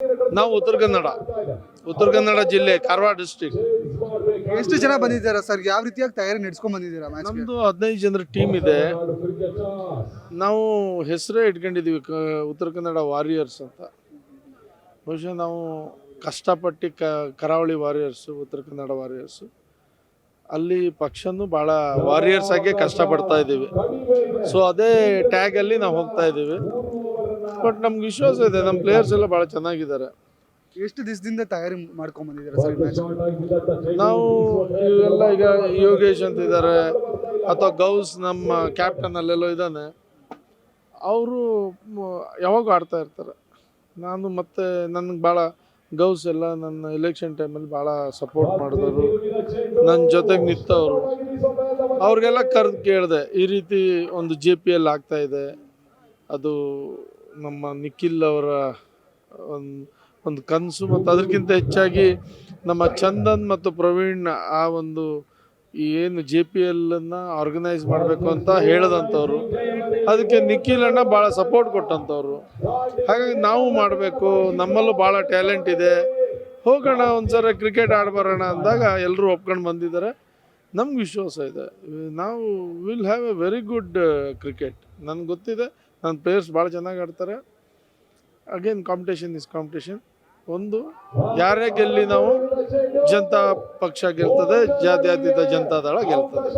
ನಾವು ಉತ್ತರ ಕನ್ನಡ ಜಿಲ್ಲೆ ಕಾರವಾರ ಡಿಸ್ಟ್ರಿಕ್ಟ್. ಎಷ್ಟು ಜನ ಬಂದಿದ್ದೀರಾ ಸರ್? ಯಾವ ರೀತಿಯಾಗಿ ತಯಾರಿ ನಡೆಸ್ಕೊಂಡ್ ಬಂದಿದ್ದೀರಾ ಮ್ಯಾಚ್? ನಮ್ದು 15 ಜನರ ಟೀಮ್ ಇದೆ. ನಾವು ಹೆಸರೇ ಇಟ್ಕೊಂಡಿದ್ದೀವಿ ಉತ್ತರ ಕನ್ನಡ ವಾರಿಯರ್ಸ್ ಅಂತ. ಬಹುಶಃ ನಾವು ಕಷ್ಟಪಟ್ಟು ಕರಾವಳಿ ವಾರಿಯರ್ಸು, ಉತ್ತರ ಕನ್ನಡ ವಾರಿಯರ್ಸು, ಅಲ್ಲಿ ಪಕ್ಷನೂ ಭಾಳ ವಾರಿಯರ್ಸ್ ಆಗಿ ಕಷ್ಟಪಡ್ತಾ ಇದ್ದೀವಿ. ಸೊ ಅದೇ ಟ್ಯಾಗಲ್ಲಿ ನಾವು ಹೋಗ್ತಾ ಇದ್ದೀವಿ. ಬಟ್ ನಮ್ಗೆ ವಿಶ್ವಾಸ ಇದೆ, ನಮ್ಮ ಪ್ಲೇಯರ್ಸ್ ಎಲ್ಲ ಭಾಳ ಚೆನ್ನಾಗಿದ್ದಾರೆ. ಎಷ್ಟು ದಿವಸದಿಂದ ತಯಾರಿ ಮಾಡ್ಕೊಂಡ್ ಬಂದಿದ್ದೀರಾ ಸರ್ ಮ್ಯಾಚ್? ನಾವು ಇವೆಲ್ಲ ಈಗ ಯೋಗೇಶ್ ಅಂತ ಇದ್ದಾರೆ, ಅಥವಾ ಗೌಸ್ ನಮ್ಮ ಕ್ಯಾಪ್ಟನ್ ಅಲ್ಲೆಲ್ಲೋ ಇದ್ದಾನೆ, ಅವರು ಯಾವಾಗೂ ಆಡ್ತಾ ಇರ್ತಾರೆ. ನಾನು ಮತ್ತೆ ನನಗೆ ಭಾಳ ಗೌಸ್ ಎಲ್ಲ ನನ್ನ ಎಲೆಕ್ಷನ್ ಟೈಮಲ್ಲಿ ಭಾಳ ಸಪೋರ್ಟ್ ಮಾಡಿದವರು, ನನ್ನ ಜೊತೆಗೆ ನಿಂತವರು. ಅವ್ರಿಗೆಲ್ಲ ಕರೆದು ಕೇಳಿದೆ, ಈ ರೀತಿ ಒಂದು JPL ಆಗ್ತಾ ಇದೆ, ಅದು ನಮ್ಮ ನಿಖಿಲ್ ಅವರ ಒಂದು ಕನಸು, ಮತ್ತು ಅದಕ್ಕಿಂತ ಹೆಚ್ಚಾಗಿ ನಮ್ಮ ಚಂದನ್ ಮತ್ತು ಪ್ರವೀಣ್ ಆ ಒಂದು ಏನು JPLನ್ನು ಆರ್ಗನೈಸ್ ಮಾಡಬೇಕು ಅಂತ ಹೇಳಿದಂಥವ್ರು. ಅದಕ್ಕೆ ನಿಖಿಲ್ ಅಣ್ಣ ಭಾಳ ಸಪೋರ್ಟ್ ಕೊಟ್ಟಂಥವ್ರು. ಹಾಗಾಗಿ ನಾವು ಮಾಡಬೇಕು, ನಮ್ಮಲ್ಲೂ ಭಾಳ ಟ್ಯಾಲೆಂಟ್ ಇದೆ, ಹೋಗೋಣ ಒಂದ್ಸಲ ಕ್ರಿಕೆಟ್ ಆಡ್ಬರೋಣ ಅಂದಾಗ ಎಲ್ಲರೂ ಒಪ್ಕೊಂಡು ಬಂದಿದ್ದಾರೆ. ನಮ್ಗೆ ವಿಶ್ವಾಸ ಇದೆ, ನಾವು will have A very good cricket. ನನಗೆ ಗೊತ್ತಿದೆ, ನನ್ನ ಪ್ಲೇಯರ್ಸ್ ಭಾಳ ಚೆನ್ನಾಗಿ ಆಡ್ತಾರೆ. Again competition is competition. ಒಂದು ಯಾರೇ ಗೆಲ್ಲಿ ನಾವು ಜನತಾ ಪಕ್ಷ ಗೆಲ್ತದೆ, ಜಾತ್ಯತೀತ ಜನತಾದಳ ಗೆಲ್ತದೆ.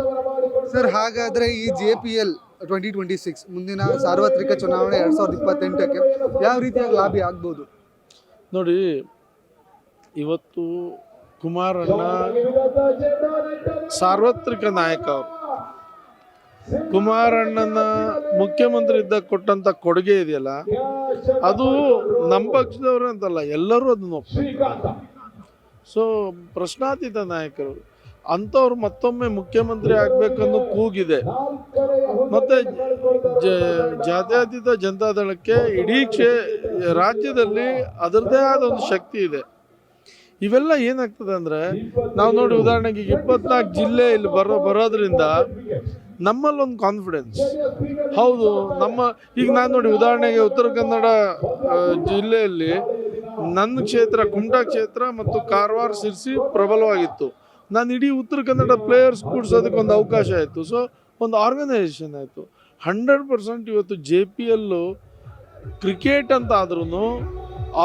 ಸರ್, ಹಾಗಾದ್ರೆ ಈ JPL 2026 ಮುಂದಿನ ಸಾರ್ವತ್ರಿಕ ಚುನಾವಣೆ 2028ಕ್ಕೆ ಯಾವ ರೀತಿಯಾಗಿ ಲಾಭಿ ಆಗ್ಬೋದು? ನೋಡಿ, ಇವತ್ತು ಕುಮಾರಣ್ಣ ಸಾರ್ವತ್ರಿಕ ನಾಯಕ. ಅವರು ಕುಮಾರಣ್ಣನ ಮುಖ್ಯಮಂತ್ರಿ ಇದ್ದಾಗ ಕೊಟ್ಟಂತ ಕೊಡುಗೆ ಇದೆಯಲ್ಲ, ಅದು ನಮ್ಮ ಪಕ್ಷದವರು ಅಂತಲ್ಲ, ಎಲ್ಲರೂ ಅದನ್ನು ಒಪ್ಪಿದ್ದಾರೆ. ಸೊ ಪ್ರಶ್ನಾತೀತ ನಾಯಕರು ಅಂಥವ್ರು ಮತ್ತೊಮ್ಮೆ ಮುಖ್ಯಮಂತ್ರಿ ಆಗಬೇಕನ್ನೋ ಕೂಗಿದೆ. ಮತ್ತು ಜಾತ್ಯತೀತ ಜನತಾದಳಕ್ಕೆ ಇಡೀ ರಾಜ್ಯದಲ್ಲಿ ಅದರದ್ದೇ ಆದ ಒಂದು ಶಕ್ತಿ ಇದೆ. ಇವೆಲ್ಲ ಏನಾಗ್ತದೆ ಅಂದರೆ, ನಾವು ನೋಡಿ, ಉದಾಹರಣೆಗೆ 24 ಜಿಲ್ಲೆ ಇಲ್ಲಿ ಬರೋದ್ರಿಂದ ನಮ್ಮಲ್ಲೊಂದು ಕಾನ್ಫಿಡೆನ್ಸ್. ಹೌದು, ಈಗ ನಾನು ನೋಡಿ, ಉದಾಹರಣೆಗೆ ಉತ್ತರ ಕನ್ನಡ ಜಿಲ್ಲೆಯಲ್ಲಿ ನನ್ನ ಕ್ಷೇತ್ರ ಕುಮಟಾ ಕ್ಷೇತ್ರ ಮತ್ತು ಕಾರವಾರ ಸಿರ್ಸಿ ಪ್ರಬಲವಾಗಿತ್ತು. ನಾನು ಇಡೀ ಉತ್ತರ ಕನ್ನಡ ಪ್ಲೇಯರ್ಸ್ ಕೂಡ್ಸೋದಕ್ಕೆ ಒಂದು ಅವಕಾಶ ಆಯಿತು. ಸೊ ಒಂದು ಆರ್ಗನೈಸೇಷನ್ ಆಯಿತು. 100% ಇವತ್ತು JPL ಕ್ರಿಕೆಟ್ ಅಂತ ಆದ್ರೂ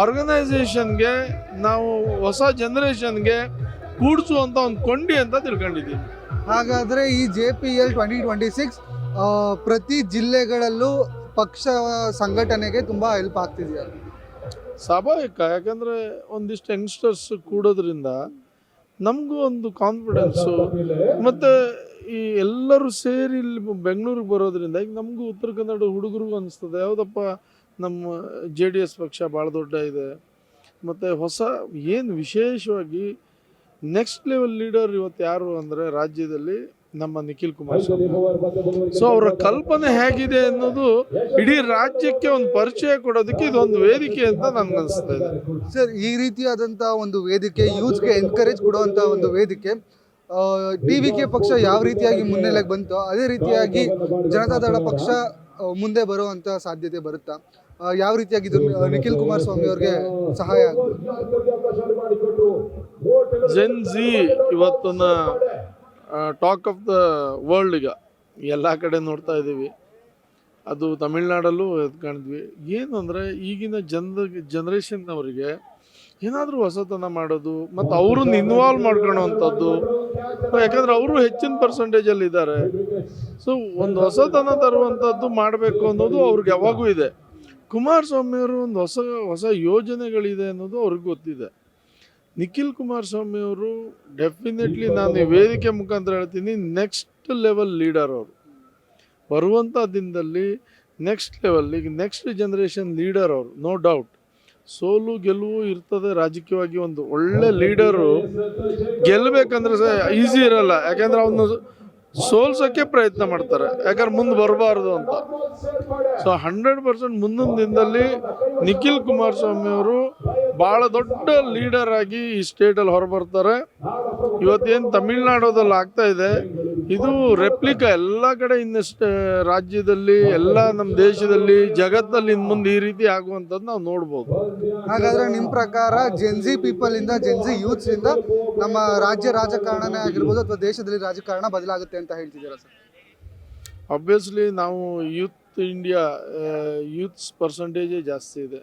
ಆರ್ಗನೈಸೇಷನ್ಗೆ ನಾವು ಹೊಸ ಜನ್ರೇಷನ್ಗೆ ಕೂಡಿಸುವಂಥ ಒಂದು ಕೊಂಡಿ ಅಂತ ತಿಳ್ಕೊಂಡಿದ್ದೀವಿ. ಹಾಗಾದರೆ ಈ JPL 2026 ಪ್ರತಿ ಜಿಲ್ಲೆಗಳಲ್ಲೂ ಪಕ್ಷ ಸಂಘಟನೆಗೆ ತುಂಬ ಹೆಲ್ಪ್ ಆಗ್ತಿದೆಯಾ? ಸ್ವಾಭಾವಿಕ. ಯಾಕಂದರೆ ಒಂದಿಷ್ಟು ಯಂಗ್ಸ್ಟರ್ಸ್ ಕೂಡೋದ್ರಿಂದ ನಮಗೂ ಒಂದು ಕಾನ್ಫಿಡೆನ್ಸು, ಮತ್ತು ಈ ಎಲ್ಲರೂ ಸೇರಿ ಇಲ್ಲಿ ಬೆಂಗಳೂರಿಗೆ ಬರೋದ್ರಿಂದ ಈಗ ನಮಗೂ ಉತ್ತರ ಕನ್ನಡ ಹುಡುಗರಿಗೂ ಅನಿಸ್ತದೆ, ಯಾವುದಪ್ಪ ನಮ್ಮ JDS ಪಕ್ಷ ಭಾಳ ದೊಡ್ಡ ಇದೆ. ಮತ್ತು ಹೊಸ ಏನು ವಿಶೇಷವಾಗಿ ನೆಕ್ಸ್ಟ್ ಲೆವೆಲ್ ಲೀಡರ್ ಇವತ್ತು ಯಾರು ಅಂದರೆ ರಾಜ್ಯದಲ್ಲಿ ನಮ್ಮ ನಿಖಿಲ್ ಕುಮಾರಸ್ವಾಮಿ. ಸೊ ಅವರ ಕಲ್ಪನೆ ಹೇಗಿದೆ ಅನ್ನೋದು ಇಡೀ ರಾಜ್ಯಕ್ಕೆ ಒಂದು ಪರಿಚಯ ಕೊಡೋದಕ್ಕೆ ಇದೊಂದು ವೇದಿಕೆ ಅಂತ ನನಗೆ ಅನಿಸ್ತಾ ಇದೆ. ಸರ್, ಈ ರೀತಿಯಾದಂಥ ಒಂದು ವೇದಿಕೆ, ಯೂತ್ಗೆ ಎನ್ಕರೇಜ್ ಕೊಡುವಂಥ ಒಂದು ವೇದಿಕೆ, TVK ಪಕ್ಷ ಯಾವ ರೀತಿಯಾಗಿ ಮುನ್ನೆಲೆಗೆ ಬಂತೋ ಅದೇ ರೀತಿಯಾಗಿ ಜನತಾದಳ ಪಕ್ಷ ಮುಂದೆ ಬರುವಂಥ ಸಾಧ್ಯತೆ ಬರುತ್ತಾ? ಯಾವ ರೀತಿಯಾಗಿ ಇದು ನಿಖಿಲ್ ಕುಮಾರಸ್ವಾಮಿ ಅವ್ರಿಗೆ ಸಹಾಯ ಆಗ್ಬೋದು? ಜೆನ್ ಝಿ ಇವತ್ತಿನ ಟಾಕ್ ಆಫ್ ದ ವರ್ಲ್ಡ್. ಈಗ ಎಲ್ಲ ಕಡೆ ನೋಡ್ತಾ ಇದ್ದೀವಿ, ಅದು ತಮಿಳ್ನಾಡಲ್ಲೂ ಎತ್ಕೊಂಡಿದ್ವಿ. ಏನು ಅಂದರೆ, ಈಗಿನ ಜನ್ರೇಷನ್ನವರಿಗೆ ಏನಾದರೂ ಹೊಸತನ ಮಾಡೋದು ಮತ್ತು ಅವ್ರನ್ನ ಇನ್ವಾಲ್ವ್ ಮಾಡ್ಕೊಳ್ಳೋವಂಥದ್ದು. ಯಾಕಂದರೆ ಅವರು ಹೆಚ್ಚಿನ ಪರ್ಸೆಂಟೇಜಲ್ಲಿ ಇದ್ದಾರೆ. ಸೊ ಒಂದು ಹೊಸತನ ತರುವಂಥದ್ದು ಮಾಡಬೇಕು ಅನ್ನೋದು ಅವ್ರಿಗೆ ಯಾವಾಗೂ ಇದೆ. ಕುಮಾರಸ್ವಾಮಿಯವರು ಒಂದು ಹೊಸ ಯೋಜನೆಗಳಿದೆ ಅನ್ನೋದು ಅವ್ರಿಗೆ ಗೊತ್ತಿದೆ. ನಿಖಿಲ್ ಕುಮಾರಸ್ವಾಮಿಯವರು ಡೆಫಿನೆಟ್ಲಿ, ನಾನು ಈ ವೇದಿಕೆ ಮುಖಾಂತರ ಹೇಳ್ತೀನಿ, ನೆಕ್ಸ್ಟ್ ಲೆವೆಲ್ ಲೀಡರ್. ಅವರು ಬರುವಂಥ ದಿನದಲ್ಲಿ ನೆಕ್ಸ್ಟ್ ಲೆವೆಲ್ಲಿಗೆ ನೆಕ್ಸ್ಟ್ ಜನ್ರೇಷನ್ ಲೀಡರ್ ಅವರು, ನೋ ಡೌಟ್. ಸೋಲು ಗೆಲುವು ಇರ್ತದೆ ರಾಜಕೀಯವಾಗಿ. ಒಂದು ಒಳ್ಳೆ ಲೀಡರು ಗೆಲ್ಲಬೇಕಂದ್ರೆ ಈಸಿ ಇರಲ್ಲ, ಯಾಕಂದ್ರೆ ಅವನು ಸೋಲ್ಸೋಕ್ಕೆ ಪ್ರಯತ್ನ ಮಾಡ್ತಾರೆ, ಯಾಕಂದ್ರೆ ಮುಂದೆ ಬರಬಾರ್ದು ಅಂತ. ಸೊ 100% ಮುಂದಿನ ದಿನದಲ್ಲಿ ನಿಖಿಲ್ ಕುಮಾರಸ್ವಾಮಿ ಅವರು ಭಾಳ ದೊಡ್ಡ ಲೀಡರ್ ಆಗಿ ಈ ಸ್ಟೇಟಲ್ಲಿ ಹೊರಬರ್ತಾರೆ. ಇವತ್ತೇನು ತಮಿಳ್ನಾಡೋದಲ್ಲಿ ಆಗ್ತಾ ಇದೆ, ಇದು ರೆಪ್ಲಿಕಾ ಎಲ್ಲ ಕಡೆ ಇನ್ನಷ್ಟು ರಾಜ್ಯದಲ್ಲಿ ಎಲ್ಲ ನಮ್ಮ ದೇಶದಲ್ಲಿ ಜಗತ್ತಲ್ಲಿ ಇನ್ನು ಮುಂದೆ ಈ ರೀತಿ ಆಗುವಂಥದ್ದು ನಾವು ನೋಡ್ಬೋದು. ಹಾಗಾದ್ರೆ ನಿಮ್ಮ ಪ್ರಕಾರ ಜೆನ್ಜಿ ಪೀಪಲ್ ಇಂದ ಜೆನ್ಜಿ ಯೂತ್ಸ್ ಇಂದ ನಮ್ಮ ರಾಜ್ಯ ರಾಜಕಾರಣನೇ ಆಗಿರ್ಬೋದು ಅಥವಾ ದೇಶದಲ್ಲಿ ರಾಜಕಾರಣ ಬದಲಾಗುತ್ತೆ ಅಂತ ಹೇಳ್ತಿದ್ದೀರಾ ಸರ್? ಆಬ್ವಿಯಸ್ಲಿ ನಾವು ಇಂಡಿಯಾ ಯೂತ್ಸ್ ಪರ್ಸೆಂಟೇಜೇ ಜಾಸ್ತಿ ಇದೆ.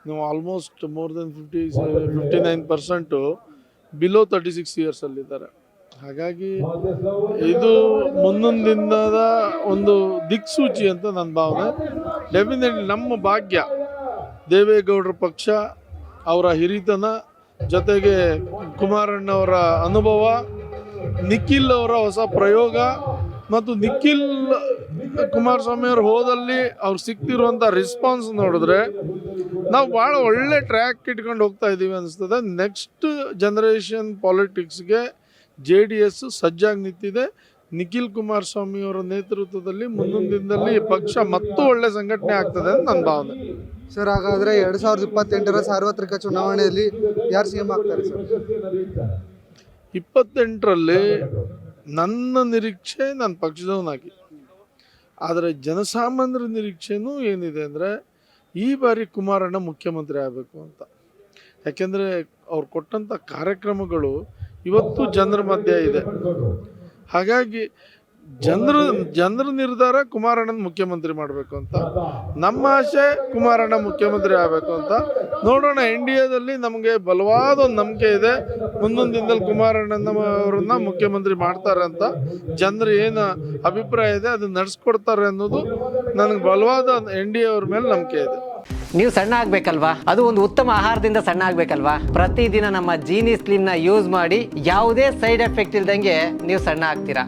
ನಾವು ಆಲ್ಮೋಸ್ಟ್ ಮೋರ್ ದೆನ್ 59% ಬಿಲೋ 36 ಇಯರ್ಸಲ್ಲಿದ್ದಾರೆ. ಹಾಗಾಗಿ ಇದು ಮುಂದೊಂದು ದಿನದ ಒಂದು ದಿಕ್ಸೂಚಿ ಅಂತ ನನ್ನ ಭಾವನೆ. ಡೆಫಿನೆಟ್ಲಿ ನಮ್ಮ ಭಾಗ್ಯ ದೇವೇಗೌಡರ ಪಕ್ಷ, ಅವರ ಹಿರಿತನ, ಜೊತೆಗೆ ಕುಮಾರಣ್ಣವರ ಅನುಭವ, ನಿಖಿಲ್ ಅವರ ಹೊಸ ಪ್ರಯೋಗ ಮತ್ತು ನಿಖಿಲ್ ಕುಮಾರಸ್ವಾಮಿ ಅವರು ಹೋದಲ್ಲಿ ಅವ್ರು ಸಿಗ್ತಿರುವಂಥ ರೆಸ್ಪಾನ್ಸ್ ನೋಡಿದ್ರೆ ನಾವು ಭಾಳ ಒಳ್ಳೆ ಟ್ರ್ಯಾಕ್ ಇಟ್ಕೊಂಡು ಹೋಗ್ತಾ ಇದ್ದೀವಿ ಅನಿಸ್ತದೆ. ನೆಕ್ಸ್ಟ್ ಜನರೇಷನ್ ಪಾಲಿಟಿಕ್ಸ್ಗೆ JDS ಸಜ್ಜಾಗಿ ನಿಂತಿದೆ. ನಿಖಿಲ್ ಕುಮಾರಸ್ವಾಮಿ ಅವರ ನೇತೃತ್ವದಲ್ಲಿ ಮುಂದಿನ ದಿನದಲ್ಲಿ ಪಕ್ಷ ಮತ್ತೂ ಒಳ್ಳೆ ಸಂಘಟನೆ ಆಗ್ತದೆ ಅಂತ ನನ್ನ ಭಾವನೆ. ಸರ್, ಹಾಗಾದ್ರೆ 2028ರ ಸಾರ್ವತ್ರಿಕ ಚುನಾವಣೆಯಲ್ಲಿ ಯಾರು CM ಆಗ್ತಾರೆ ಸರ್? 28ರಲ್ಲಿ ನನ್ನ ನಿರೀಕ್ಷೆ ನನ್ನ ಪಕ್ಷದವನಾಗಿ, ಆದರೆ ಜನಸಾಮಾನ್ಯರ ನಿರೀಕ್ಷೆನೂ ಏನಿದೆ ಅಂದರೆ ಈ ಬಾರಿ ಕುಮಾರಣ್ಣ ಮುಖ್ಯಮಂತ್ರಿ ಆಗಬೇಕು ಅಂತ. ಯಾಕೆಂದರೆ ಅವ್ರು ಕೊಟ್ಟಂಥ ಕಾರ್ಯಕ್ರಮಗಳು ಇವತ್ತು ಜನರ ಮಧ್ಯೆ ಇದೆ. ಹಾಗಾಗಿ ಜನರ ನಿರ್ಧಾರ ಕುಮಾರಣ್ಣನ ಮುಖ್ಯಮಂತ್ರಿ ಮಾಡಬೇಕು ಅಂತ. ನಮ್ಮ ಆಸೆ ಕುಮಾರಣ್ಣ ಮುಖ್ಯಮಂತ್ರಿ ಆಗಬೇಕು ಅಂತ. ನೋಡೋಣ, NDAದಲ್ಲಿ ನಮಗೆ ಬಲವಾದ ಒಂದು ನಂಬಿಕೆ ಇದೆ, ಮುಂದೊಂದು ದಿನದಲ್ಲಿ ಕುಮಾರಣ್ಣನವರನ್ನ ಮುಖ್ಯಮಂತ್ರಿ ಮಾಡ್ತಾರೆ ಅಂತ. ಜನರು ಏನು ಅಭಿಪ್ರಾಯ ಇದೆ ಅದನ್ನ ನಡೆಸ್ಕೊಡ್ತಾರೆ ಅನ್ನೋದು ನನಗೆ ಬಲವಾದ NDA ಅವ್ರ ಮೇಲೆ ನಂಬಿಕೆ ಇದೆ. ನೀವು ಸಣ್ಣ ಆಗ್ಬೇಕಲ್ವಾ? ಅದು ಒಂದು ಉತ್ತಮ ಆಹಾರದಿಂದ ಸಣ್ಣ ಆಗ್ಬೇಕಲ್ವಾ? ಪ್ರತಿದಿನ ನಮ್ಮ ಜೀನಿ ಸ್ಲಿಮ್ನ ಯೂಸ್ ಮಾಡಿ ಯಾವುದೇ ಸೈಡ್ ಎಫೆಕ್ಟ್ ಇಲ್ದಂಗೆ ನೀವು ಸಣ್ಣ ಆಗ್ತೀರಾ.